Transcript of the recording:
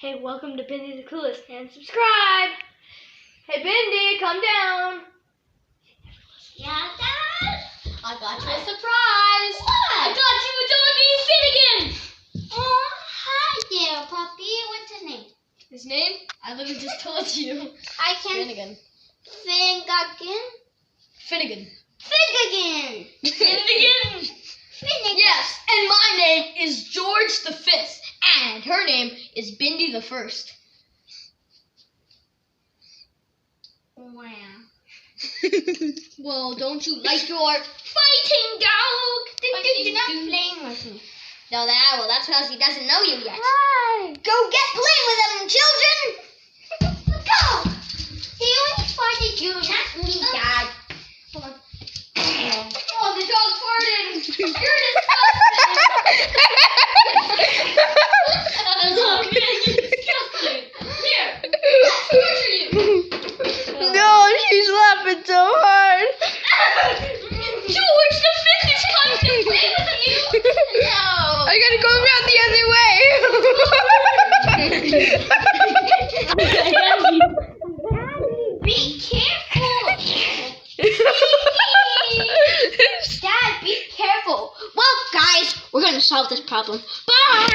Hey, welcome to Bindi the Coolest, and subscribe! Hey, Bindi, come down! Yeah, Dad? I got you a surprise! What? I got you a doggy, Finnegan! Oh, hi there, puppy. What's his name? His name? I literally just told you. I can Finnegan. Finnegan. Finnegan! Finnegan. Yes, and my name is George the Fifth, and her name is Bindi the First. Wow. Well, don't you like your fighting dog? But you're not playing with me. No, that's because he doesn't know you yet. Why? Go get playing with him, children! Go! He only farted you, not me, Dad. Hold on. Oh, the dog farted! You're disgusting! Look, you're disgusting! Here! Let's torture you! No, she's laughing so hard. George the Fifth is coming to play with you! No! I gotta go around the other way. Be careful. Dad, be careful. Well, guys, we're going to solve this problem. Bye.